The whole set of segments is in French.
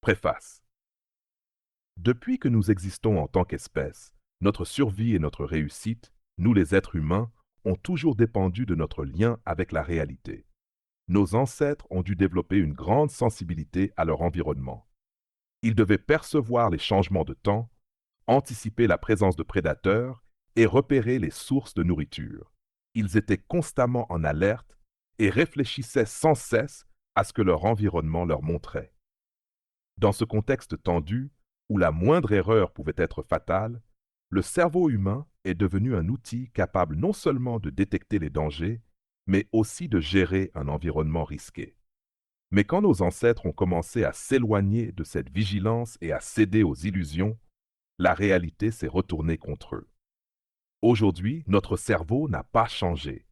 Préface. Depuis que nous existons en tant qu'espèce, notre survie et notre réussite, nous les êtres humains, ont toujours dépendu de notre lien avec la réalité. Nos ancêtres ont dû développer une grande sensibilité à leur environnement. Ils devaient percevoir les changements de temps, anticiper la présence de prédateurs et repérer les sources de nourriture. Ils étaient constamment en alerte et réfléchissaient sans cesse à ce que leur environnement leur montrait. Dans ce contexte tendu, où la moindre erreur pouvait être fatale, le cerveau humain est devenu un outil capable non seulement de détecter les dangers, mais aussi de gérer un environnement risqué. Mais quand nos ancêtres ont commencé à s'éloigner de cette vigilance et à céder aux illusions, la réalité s'est retournée contre eux. Aujourd'hui, notre cerveau n'a pas changé.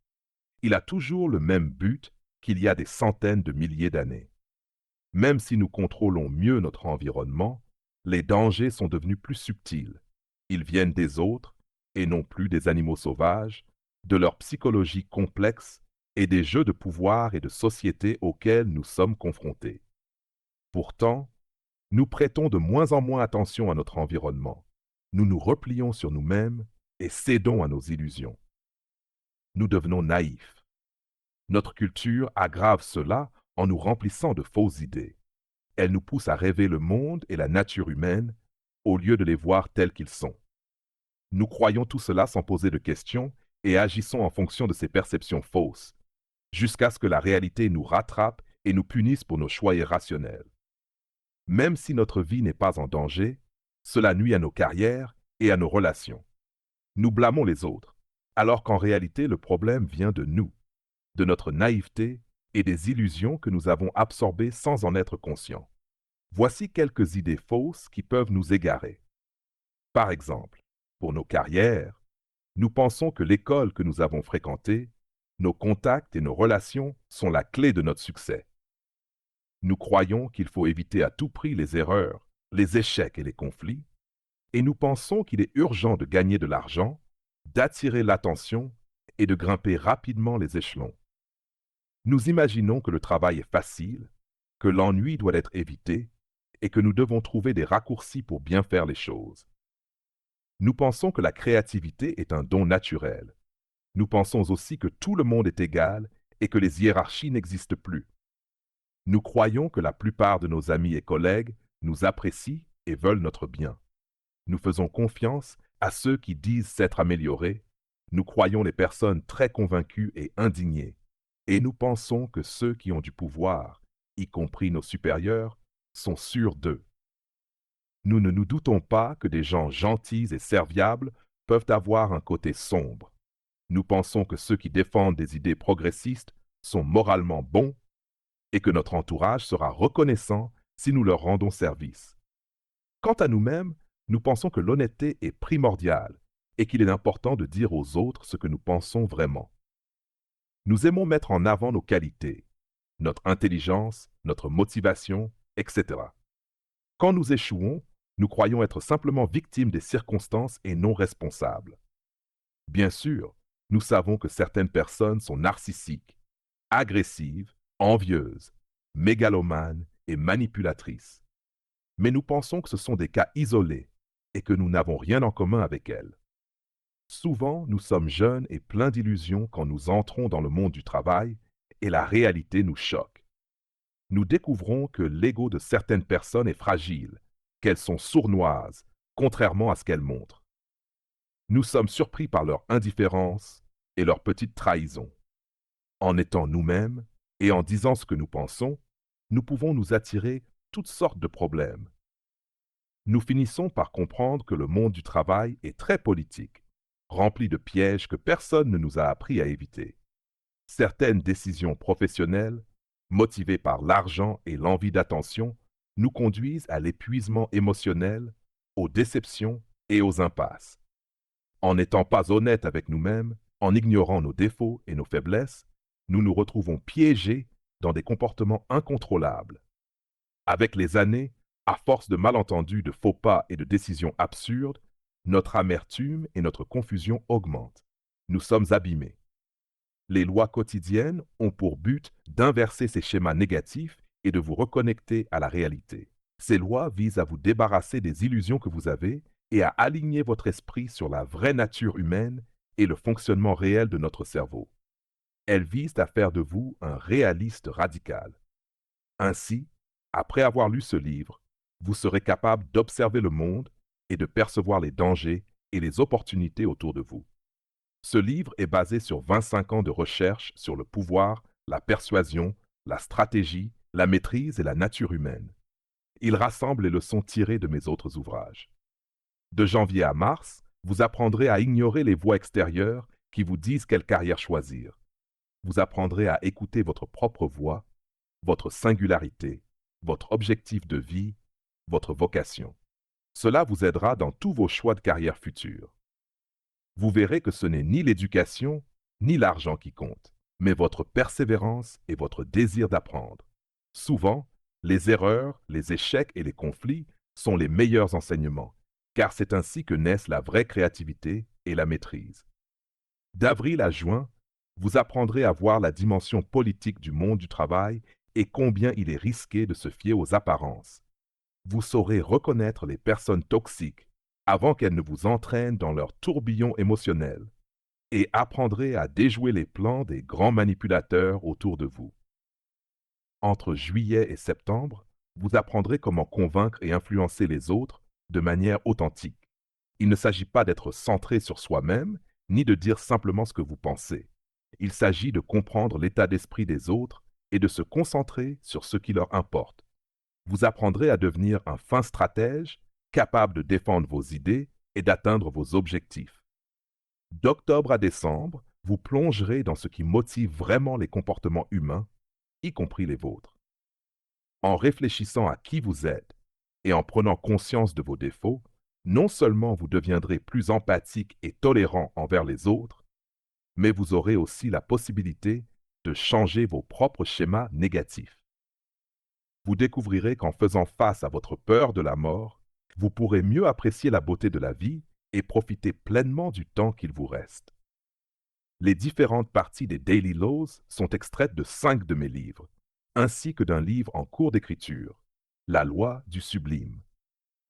Il a toujours le même but qu'il y a des centaines de milliers d'années. Même si nous contrôlons mieux notre environnement, les dangers sont devenus plus subtils. Ils viennent des autres, et non plus des animaux sauvages, de leur psychologie complexe et des jeux de pouvoir et de société auxquels nous sommes confrontés. Pourtant, nous prêtons de moins en moins attention à notre environnement. Nous nous replions sur nous-mêmes et cédons à nos illusions. Nous devenons naïfs. Notre culture aggrave cela en nous remplissant de fausses idées. Elle nous pousse à rêver le monde et la nature humaine au lieu de les voir tels qu'ils sont. Nous croyons tout cela sans poser de questions et agissons en fonction de ces perceptions fausses, jusqu'à ce que la réalité nous rattrape et nous punisse pour nos choix irrationnels. Même si notre vie n'est pas en danger, cela nuit à nos carrières et à nos relations. Nous blâmons les autres, alors qu'en réalité le problème vient de nous, de notre naïveté et des illusions que nous avons absorbées sans en être conscients. Voici quelques idées fausses qui peuvent nous égarer. Par exemple, pour nos carrières, nous pensons que l'école que nous avons fréquentée, nos contacts et nos relations sont la clé de notre succès. Nous croyons qu'il faut éviter à tout prix les erreurs, les échecs et les conflits, et nous pensons qu'il est urgent de gagner de l'argent, d'attirer l'attention et de grimper rapidement les échelons. Nous imaginons que le travail est facile, que l'ennui doit être évité et que nous devons trouver des raccourcis pour bien faire les choses. Nous pensons que la créativité est un don naturel. Nous pensons aussi que tout le monde est égal et que les hiérarchies n'existent plus. Nous croyons que la plupart de nos amis et collègues nous apprécient et veulent notre bien. Nous faisons confiance à ceux qui disent s'être améliorés. Nous croyons les personnes très convaincues et indignées. Et nous pensons que ceux qui ont du pouvoir, y compris nos supérieurs, sont sûrs d'eux. Nous ne nous doutons pas que des gens gentils et serviables peuvent avoir un côté sombre. Nous pensons que ceux qui défendent des idées progressistes sont moralement bons et que notre entourage sera reconnaissant si nous leur rendons service. Quant à nous-mêmes, nous pensons que l'honnêteté est primordiale et qu'il est important de dire aux autres ce que nous pensons vraiment. Nous aimons mettre en avant nos qualités, notre intelligence, notre motivation, etc. Quand nous échouons, nous croyons être simplement victimes des circonstances et non responsables. Bien sûr, nous savons que certaines personnes sont narcissiques, agressives, envieuses, mégalomanes et manipulatrices. Mais nous pensons que ce sont des cas isolés et que nous n'avons rien en commun avec elles. Souvent, nous sommes jeunes et pleins d'illusions quand nous entrons dans le monde du travail et la réalité nous choque. Nous découvrons que l'ego de certaines personnes est fragile, qu'elles sont sournoises, contrairement à ce qu'elles montrent. Nous sommes surpris par leur indifférence et leur petite trahison. En étant nous-mêmes et en disant ce que nous pensons, nous pouvons nous attirer toutes sortes de problèmes. Nous finissons par comprendre que le monde du travail est très politique, rempli de pièges que personne ne nous a appris à éviter. Certaines décisions professionnelles, motivées par l'argent et l'envie d'attention, nous conduisent à l'épuisement émotionnel, aux déceptions et aux impasses. En n'étant pas honnêtes avec nous-mêmes, en ignorant nos défauts et nos faiblesses, nous nous retrouvons piégés dans des comportements incontrôlables. Avec les années, à force de malentendus, de faux pas et de décisions absurdes, notre amertume et notre confusion augmentent. Nous sommes abîmés. Les lois quotidiennes ont pour but d'inverser ces schémas négatifs et de vous reconnecter à la réalité. Ces lois visent à vous débarrasser des illusions que vous avez et à aligner votre esprit sur la vraie nature humaine et le fonctionnement réel de notre cerveau. Elles visent à faire de vous un réaliste radical. Ainsi, après avoir lu ce livre, vous serez capable d'observer le monde et de percevoir les dangers et les opportunités autour de vous. Ce livre est basé sur 25 ans de recherche sur le pouvoir, la persuasion, la stratégie, la maîtrise et la nature humaine. Il rassemble les leçons tirées de mes autres ouvrages. De janvier à mars, vous apprendrez à ignorer les voix extérieures qui vous disent quelle carrière choisir. Vous apprendrez à écouter votre propre voix, votre singularité, votre objectif de vie, votre vocation. Cela vous aidera dans tous vos choix de carrière futurs. Vous verrez que ce n'est ni l'éducation, ni l'argent qui compte, mais votre persévérance et votre désir d'apprendre. Souvent, les erreurs, les échecs et les conflits sont les meilleurs enseignements, car c'est ainsi que naissent la vraie créativité et la maîtrise. D'avril à juin, vous apprendrez à voir la dimension politique du monde du travail et combien il est risqué de se fier aux apparences. Vous saurez reconnaître les personnes toxiques avant qu'elles ne vous entraînent dans leur tourbillon émotionnel et apprendrez à déjouer les plans des grands manipulateurs autour de vous. Entre juillet et septembre, vous apprendrez comment convaincre et influencer les autres de manière authentique. Il ne s'agit pas d'être centré sur soi-même, ni de dire simplement ce que vous pensez. Il s'agit de comprendre l'état d'esprit des autres et de se concentrer sur ce qui leur importe. Vous apprendrez à devenir un fin stratège, capable de défendre vos idées et d'atteindre vos objectifs. D'octobre à décembre, vous plongerez dans ce qui motive vraiment les comportements humains, y compris les vôtres. En réfléchissant à qui vous êtes et en prenant conscience de vos défauts, non seulement vous deviendrez plus empathique et tolérant envers les autres, mais vous aurez aussi la possibilité de changer vos propres schémas négatifs. Vous découvrirez qu'en faisant face à votre peur de la mort, vous pourrez mieux apprécier la beauté de la vie et profiter pleinement du temps qu'il vous reste. Les différentes parties des Daily Laws sont extraites de 5 de mes livres, ainsi que d'un livre en cours d'écriture, La loi du sublime.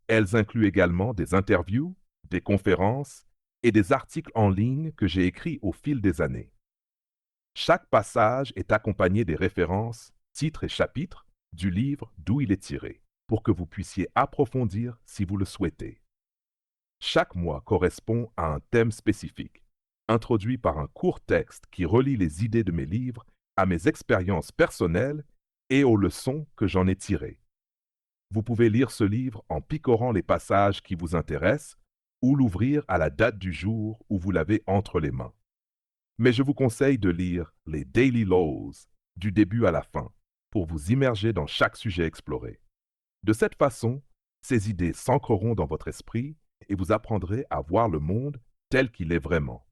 Elles incluent également des interviews, des conférences et des articles en ligne que j'ai écrits au fil des années. Chaque passage est accompagné des références, titres et chapitres du livre d'où il est tiré, pour que vous puissiez approfondir si vous le souhaitez. Chaque mois correspond à un thème spécifique, introduit par un court texte qui relie les idées de mes livres à mes expériences personnelles et aux leçons que j'en ai tirées. Vous pouvez lire ce livre en picorant les passages qui vous intéressent ou l'ouvrir à la date du jour où vous l'avez entre les mains. Mais je vous conseille de lire les Daily Laws du début à la fin pour vous immerger dans chaque sujet exploré. De cette façon, ces idées s'ancreront dans votre esprit et vous apprendrez à voir le monde tel qu'il est vraiment.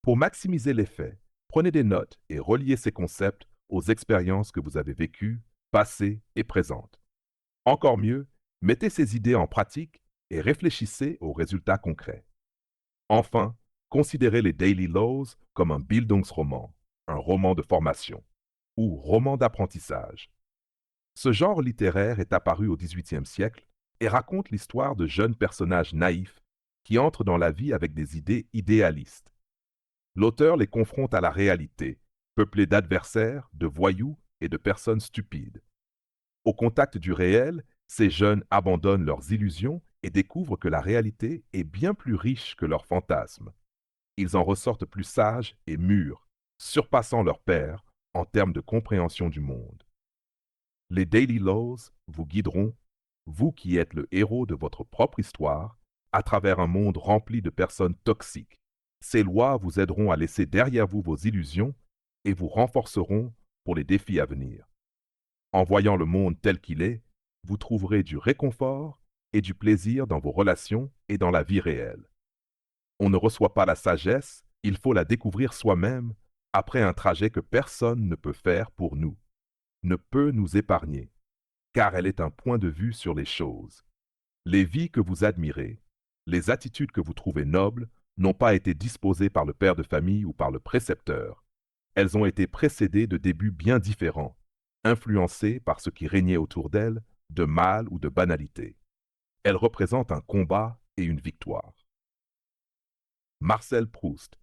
Pour maximiser l'effet, prenez des notes et reliez ces concepts aux expériences que vous avez vécues, passées et présentes. Encore mieux, mettez ces idées en pratique et réfléchissez aux résultats concrets. Enfin, considérez les Daily Laws comme un Bildungsroman, un roman de formation, ou roman d'apprentissage. Ce genre littéraire est apparu au XVIIIe siècle et raconte l'histoire de jeunes personnages naïfs qui entrent dans la vie avec des idées idéalistes. L'auteur les confronte à la réalité, peuplée d'adversaires, de voyous et de personnes stupides. Au contact du réel, ces jeunes abandonnent leurs illusions et découvrent que la réalité est bien plus riche que leurs fantasmes. Ils en ressortent plus sages et mûrs, surpassant leurs pairs en termes de compréhension du monde. Les Daily Laws vous guideront, vous qui êtes le héros de votre propre histoire, à travers un monde rempli de personnes toxiques. Ces lois vous aideront à laisser derrière vous vos illusions et vous renforceront pour les défis à venir. En voyant le monde tel qu'il est, vous trouverez du réconfort et du plaisir dans vos relations et dans la vie réelle. On ne reçoit pas la sagesse, il faut la découvrir soi-même après un trajet que personne ne peut faire pour nous, ne peut nous épargner, car elle est un point de vue sur les choses. Les vies que vous admirez, les attitudes que vous trouvez nobles, n'ont pas été disposées par le père de famille ou par le précepteur. Elles ont été précédées de débuts bien différents, influencées par ce qui régnait autour d'elles de mal ou de banalité. Elle représente un combat et une victoire. Marcel Proust,